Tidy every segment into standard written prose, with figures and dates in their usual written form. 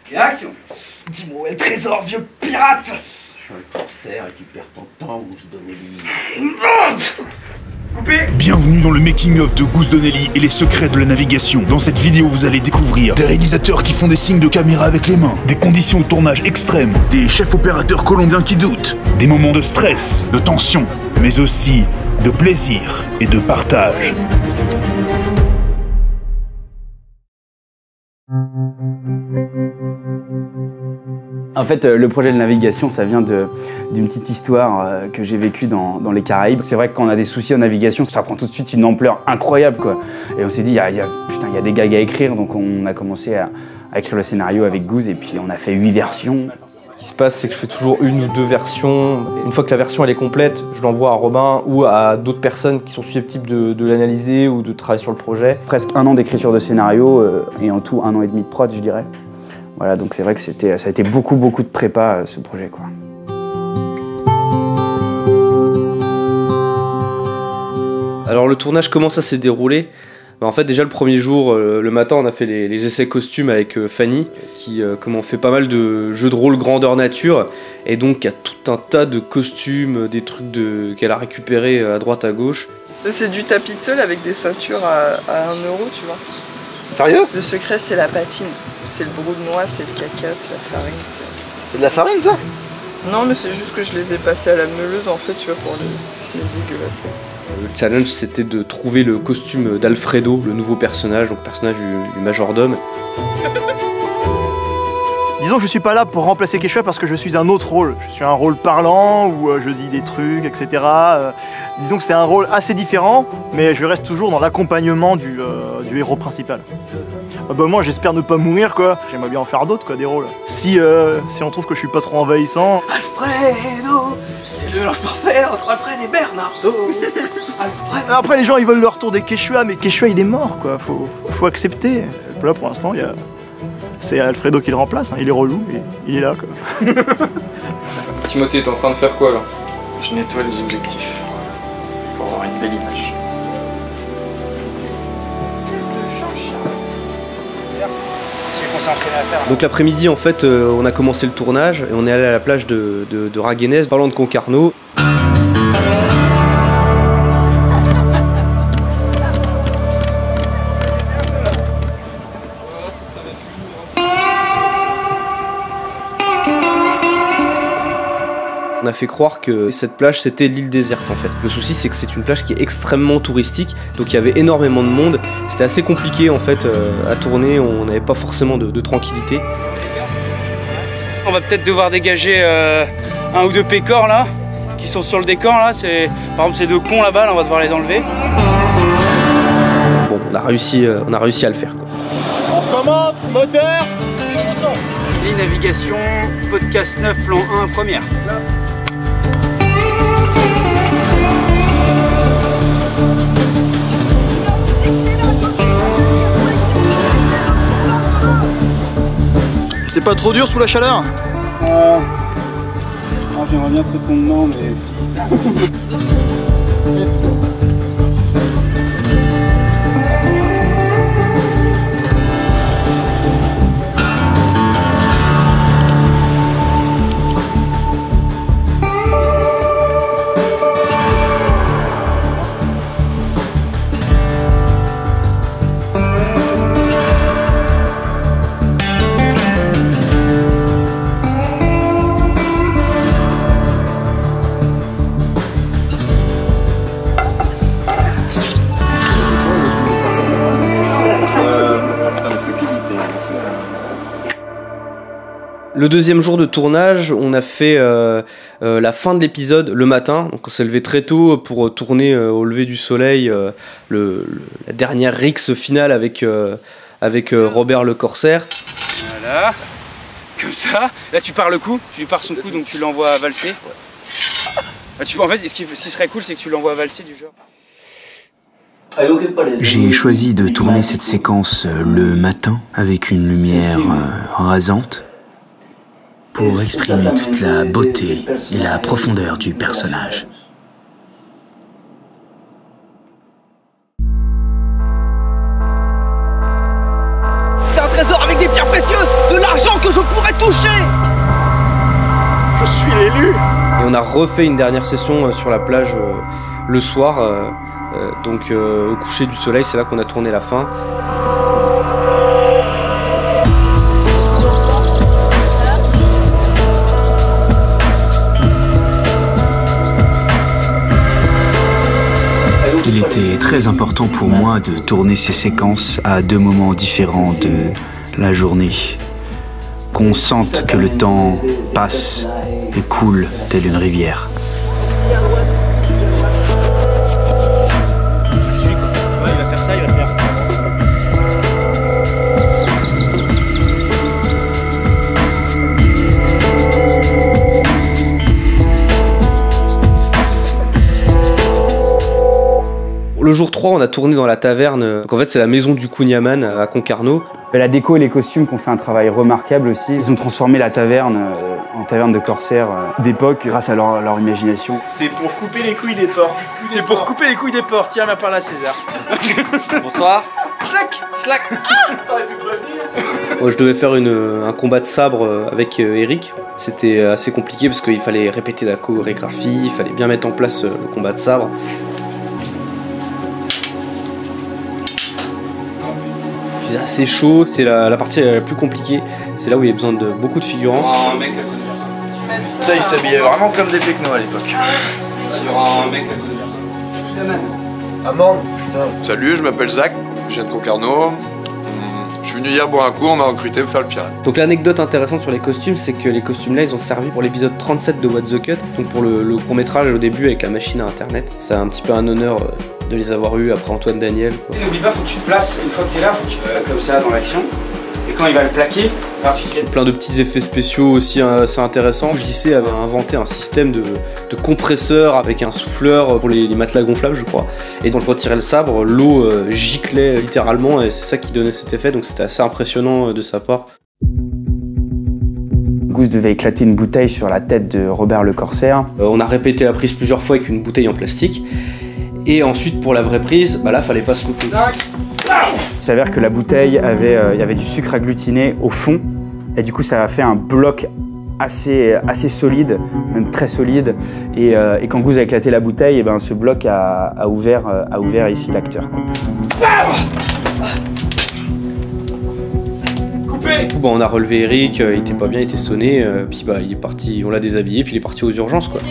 Et action. Dis-moi où est le trésor, vieux pirate. Je le corsaire, récupère ton temps, Goose Donnelly. Coupé. Bienvenue dans le making-of de Goose Donnelly et les secrets de la navigation. Dans cette vidéo, vous allez découvrir des réalisateurs qui font des signes de caméra avec les mains, des conditions de tournage extrêmes, des chefs opérateurs colombiens qui doutent, des moments de stress, de tension, mais aussi de plaisir et de partage. En fait, le projet de navigation, ça vient d'une petite histoire que j'ai vécue dans les Caraïbes. C'est vrai que quand on a des soucis en navigation, ça prend tout de suite une ampleur incroyable, quoi. Et on s'est dit, putain, il y a des gags à écrire, donc on a commencé à écrire le scénario avec Goose, et puis on a fait 8 versions. Ce qui se passe, c'est que je fais toujours une ou deux versions. Une fois que la version elle est complète, je l'envoie à Robin ou à d'autres personnes qui sont susceptibles de l'analyser ou de travailler sur le projet. Presque 1 an d'écriture de scénario, et en tout 1 an et demi de prod, je dirais. Voilà, donc c'est vrai que ça a été beaucoup de prépa, ce projet, quoi. Alors le tournage, comment ça s'est déroulé? En fait, déjà le premier jour, le matin, on a fait les essais costumes avec Fanny, qui fait pas mal de jeux de rôle grandeur nature, et donc il y a tout un tas de costumes, des trucs qu'elle a récupérés à droite à gauche. C'est du tapis de sol avec des ceintures à 1 euro, tu vois. Sérieux? Le secret, c'est la patine. C'est le brou de noix, c'est le caca, c'est la farine. C'est de la farine, ça? Non, mais c'est juste que je les ai passés à la meuleuse, en fait, tu vois, pour les dégueulasser. Le challenge, c'était de trouver le costume d'Alfredo, le nouveau personnage, donc personnage du majordome. Disons que je suis pas là pour remplacer Quechua parce que je suis un autre rôle. Je suis un rôle parlant où je dis des trucs, etc. Disons que c'est un rôle assez différent, mais je reste toujours dans l'accompagnement du héros principal. Moi j'espère ne pas mourir, quoi. J'aimerais bien en faire d'autres, quoi, des rôles. Si on trouve que je suis pas trop envahissant. Alfredo, c'est le mélange parfait entre Alfred et Bernardo. Alfred. Après les gens ils veulent le retour des Quechua, mais Quechua il est mort, quoi. Faut accepter. Là pour l'instant c'est Alfredo qui le remplace, hein. Il est relou et il est là, quoi. Timothée, t'es en train de faire quoi là? Je nettoie les objectifs pour avoir une belle image. Donc l'après-midi, en fait, on a commencé le tournage et on est allé à la plage de Raguenez, parlant de Concarneau. On a fait croire que cette plage c'était l'île déserte en fait. Le souci c'est que c'est une plage qui est extrêmement touristique, donc il y avait énormément de monde. C'était assez compliqué en fait à tourner, on n'avait pas forcément de tranquillité. On va peut-être devoir dégager 1 ou 2 pécores là, qui sont sur le décor là. Par exemple ces 2 cons là-bas, là, on va devoir les enlever. Bon, on a réussi à le faire, quoi. On commence, moteur. Navigation, podcast 9, plan 1, première. C'est pas trop dur sous la chaleur? J'aimerais bien te répondre non, mais... Le deuxième jour de tournage, on a fait la fin de l'épisode le matin. Donc on s'est levé très tôt pour tourner au lever du soleil la dernière rixe finale avec Robert le corsaire. Voilà, comme ça. Là tu pars le coup, tu lui pars son coup donc tu l'envoies à valser. En fait, ce qui serait cool c'est que tu l'envoies à valser du genre. J'ai choisi de tourner cette séquence le matin avec une lumière rasante pour exprimer toute la beauté et la profondeur du personnage. C'est un trésor avec des pierres précieuses, de l'argent que je continue. Et on a refait une dernière session sur la plage le soir. Donc au coucher du soleil, c'est là qu'on a tourné la fin. Il était très important pour moi de tourner ces séquences à 2 moments différents de la journée. Qu'on sente que le temps passe et coule telle une rivière. Il va faire ça, il va faire. Le jour 3, on a tourné dans la taverne. Donc en fait, c'est la maison du Kunyaman à Concarneau. La déco et les costumes qui ont fait un travail remarquable aussi. Ils ont transformé la taverne en taverne de corsaires d'époque grâce à leur imagination. C'est pour couper les couilles des porcs. C'est pour couper les couilles des porcs. Tiens, par là, César. Bonsoir. Schlack. Moi, je devais faire un combat de sabre avec Eric. C'était assez compliqué parce qu'il fallait répéter la chorégraphie, il fallait bien mettre en place le combat de sabre. C'est assez chaud, c'est la partie la plus compliquée. C'est là où il y a besoin de beaucoup de figurants. Putain, ils s'habillaient vraiment comme des technos à l'époque. Ah merde, putain. Salut, je m'appelle Zach, je viens de Concarneau. Je suis venu hier boire un coup, on m'a recruté pour faire le pirate. Donc l'anecdote intéressante sur les costumes, c'est que les costumes là, ils ont servi pour l'épisode 37 de What the Cut, donc pour le court-métrage au début avec la machine à internet. C'est un petit peu un honneur de les avoir eus après Antoine Daniel. N'oublie pas, faut que tu te places, une fois que tu es là, faut que tu te places comme ça dans l'action. Et quand il va le plaquer, plein de petits effets spéciaux aussi assez intéressants. JC avait inventé un système de compresseur avec un souffleur pour les matelas gonflables, je crois. Et quand je retirais le sabre, l'eau giclait littéralement et c'est ça qui donnait cet effet. Donc c'était assez impressionnant de sa part. Goose devait éclater une bouteille sur la tête de Robert le Corsaire. On a répété la prise plusieurs fois avec une bouteille en plastique. Et ensuite, pour la vraie prise, là, fallait pas se louper. Il s'avère que la bouteille il y avait du sucre agglutiné au fond. Et du coup, ça a fait un bloc assez solide, même très solide. Et quand Goose a éclaté la bouteille, et ben, ce bloc a ouvert ici l'acteur. Du coup, on a relevé Eric, il était pas bien, il était sonné, puis il est parti, on l'a déshabillé, puis il est parti aux urgences, quoi.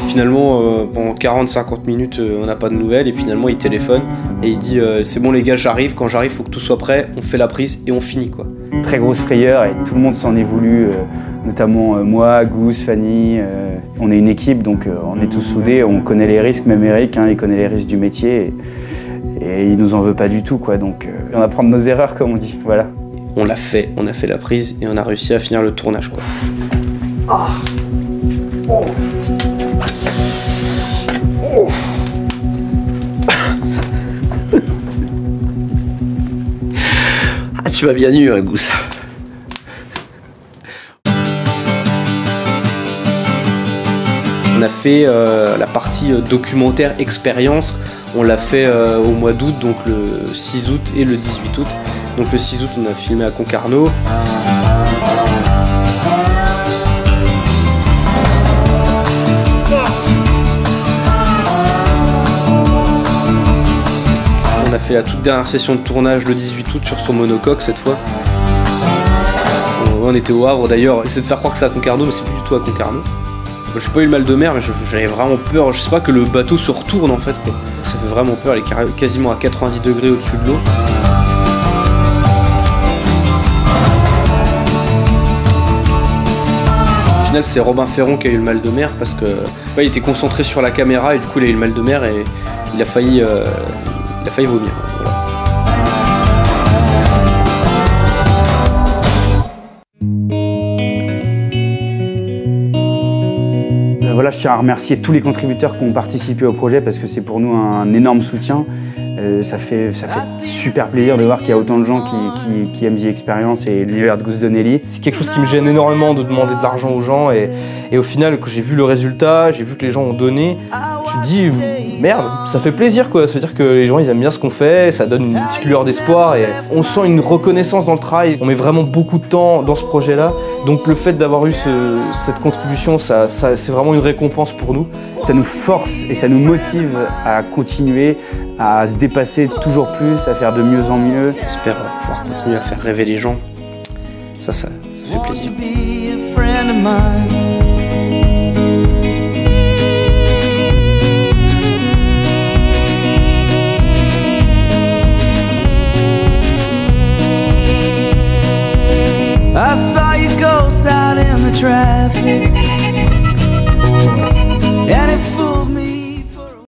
Finalement, pendant 40-50 minutes, on n'a pas de nouvelles, et finalement, il téléphone, et il dit c'est bon les gars, j'arrive, quand j'arrive, faut que tout soit prêt, on fait la prise, et on finit, quoi. Très grosse frayeur, et tout le monde s'en est voulu, notamment moi, Goose, Fanny. On est une équipe, donc on est tous soudés, on connaît les risques, même Eric, hein, il connaît les risques du métier. Et il nous en veut pas du tout, quoi. Donc on apprend de nos erreurs, comme on dit. Voilà. On l'a fait, on a fait la prise et on a réussi à finir le tournage, quoi. Oh. Oh. Ah, tu m'as bien eu, hein, Goose. On a fait la partie documentaire expérience. On l'a fait au mois d'août, donc le 6 août et le 18 août. Donc le 6 août, on a filmé à Concarneau. On a fait la toute dernière session de tournage le 18 août sur son monocoque cette fois. On était au Havre d'ailleurs. J'essaie de faire croire que c'est à Concarneau, mais c'est plus du tout à Concarneau. J'ai pas eu le mal de mer, mais j'avais vraiment peur. Je sais pas, que le bateau se retourne en fait, quoi. Ça fait vraiment peur, elle est quasiment à 90 degrés au-dessus de l'eau. Au final, c'est Robin Ferron qui a eu le mal de mer parce que il était concentré sur la caméra et du coup il a eu le mal de mer et il a failli vomir. Voilà. Voilà, je tiens à remercier tous les contributeurs qui ont participé au projet parce que c'est pour nous un énorme soutien. Ça fait super plaisir de voir qu'il y a autant de gens qui aiment The Experience et l'univers de Goose Donnelly. C'est quelque chose qui me gêne énormément de demander de l'argent aux gens et au final, quand j'ai vu le résultat, j'ai vu que les gens ont donné, tu te dis merde, ça fait plaisir quoi, ça veut dire que les gens ils aiment bien ce qu'on fait, ça donne une petite lueur d'espoir et on sent une reconnaissance dans le travail, on met vraiment beaucoup de temps dans ce projet-là, donc le fait d'avoir eu cette contribution, c'est vraiment une récompense pour nous. Ça nous force et ça nous motive à continuer, à se dépasser toujours plus, à faire de mieux en mieux. J'espère pouvoir continuer à faire rêver les gens, ça fait plaisir. I saw your ghost out in the traffic.